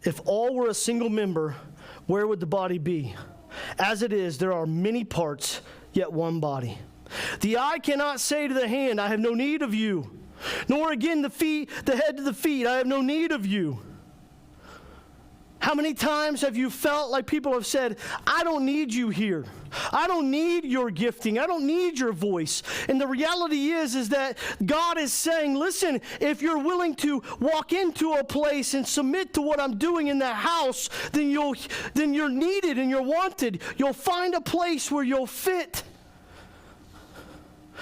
If all were a single member, where would the body be? As it is, there are many parts, yet one body. The eye cannot say to the hand, I have no need of you. Nor again the head to the feet, I have no need of you. How many times have you felt like people have said, I don't need you here. I don't need your gifting. I don't need your voice. And the reality is that God is saying, listen, if you're willing to walk into a place and submit to what I'm doing in that house, then you're needed and you're wanted. You'll find a place where you'll fit.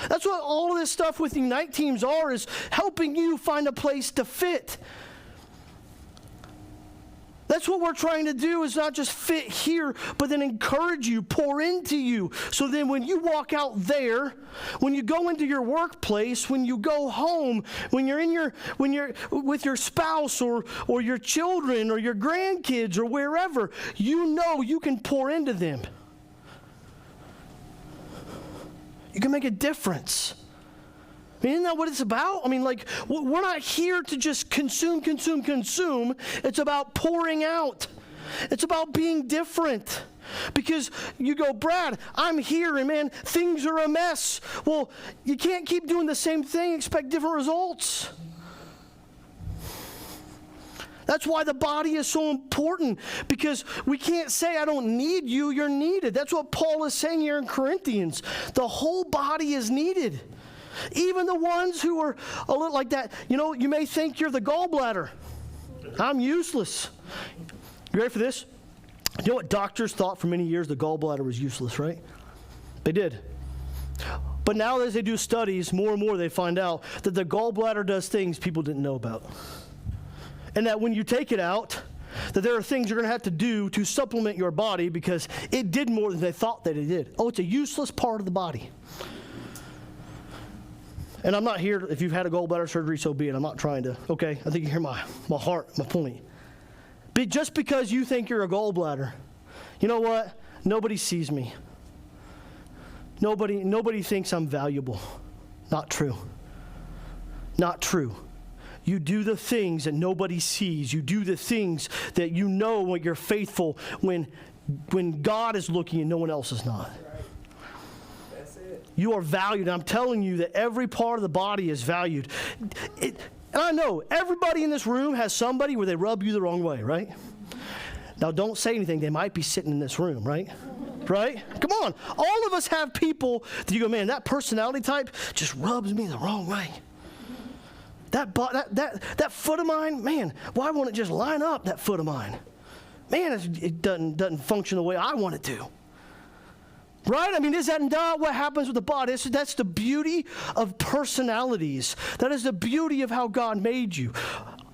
That's what all of this stuff with Ignite teams are, is helping you find a place to fit. That's what we're trying to do, is not just fit here, but then encourage you, pour into you. So then when you walk out there, when you go into your workplace, when you go home, when you're with your spouse or your children or your grandkids or wherever, you know you can pour into them. You can make a difference. I mean, isn't that what it's about? I mean, like, we're not here to just consume. It's about pouring out. It's about being different. Because you go, Brad, I'm here, and man, things are a mess. Well, you can't keep doing the same thing, expect different results. That's why the body is so important, because we can't say, I don't need you, you're needed. That's what Paul is saying here in Corinthians. The whole body is needed. Even the ones who are a little like that. You know, you may think you're the gallbladder. I'm useless. You ready for this? You know what doctors thought for many years? The gallbladder was useless, right? They did. But now as they do studies, more and more they find out that the gallbladder does things people didn't know about. And that when you take it out, that there are things you're going to have to do to supplement your body because it did more than they thought that it did. Oh, it's a useless part of the body. And I'm not here, if you've had a gallbladder surgery, so be it. I'm not trying to, okay? I think you hear my heart, my point. But just because you think you're a gallbladder, you know what? Nobody sees me. Nobody thinks I'm valuable. Not true. Not true. You do the things that nobody sees. You do the things that you know when you're faithful, when God is looking and no one else is not. That's it. You are valued. I'm telling you that every part of the body is valued. And I know everybody in this room has somebody where they rub you the wrong way, right? Now, don't say anything. They might be sitting in this room, right? Right? Come on. All of us have people that you go, man, that personality type just rubs me the wrong way. That foot of mine, man, why won't it just line up, that foot of mine? Man, it doesn't function the way I want it to. Right? I mean, is that not what happens with the body? That's the beauty of personalities. That is the beauty of how God made you.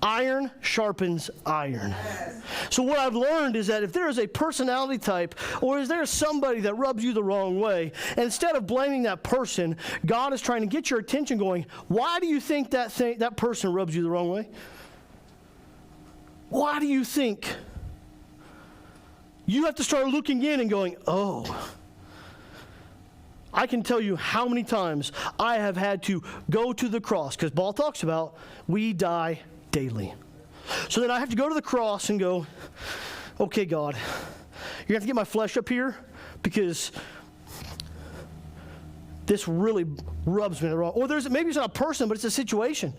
Iron sharpens iron. So what I've learned is that if there is a personality type, or is there somebody that rubs you the wrong way, and instead of blaming that person, God is trying to get your attention going, why do you think that person rubs you the wrong way? Why do you think? You have to start looking in and going, oh, I can tell you how many times I have had to go to the cross, because Paul talks about we die daily. So then I have to go to the cross and go, okay, God, you're going to have to get my flesh up here because this really rubs me the wrong. Or maybe it's not a person, but it's a situation.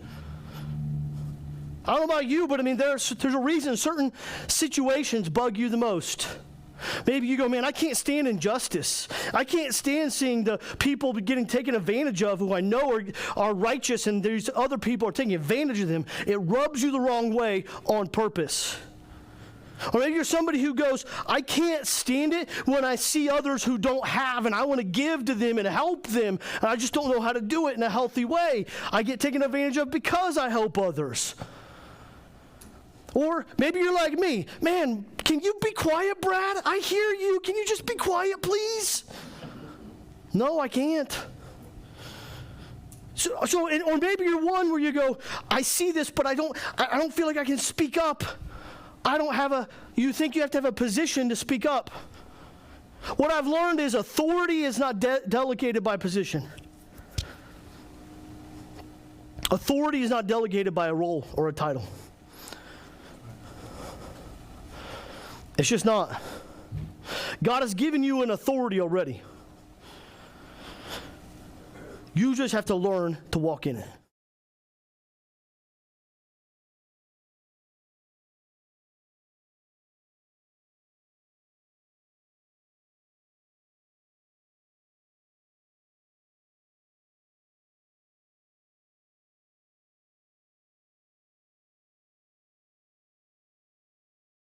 I don't know about you, but I mean, there's a reason certain situations bug you the most. Maybe you go, man, I can't stand injustice. I can't stand seeing the people getting taken advantage of who I know are righteous, and these other people are taking advantage of them. It rubs you the wrong way on purpose. Or maybe you're somebody who goes, I can't stand it when I see others who don't have, and I want to give to them and help them, and I just don't know how to do it in a healthy way. I get taken advantage of because I help others. Or maybe you're like me. Man, can you be quiet, Brad? I hear you. Can you just be quiet, please? No, I can't. Or maybe you're one where you go, I see this, but I don't feel like I can speak up. You think you have to have a position to speak up. What I've learned is authority is not delegated by position. Authority is not delegated by a role or a title. It's just not. God has given you an authority already. You just have to learn to walk in it.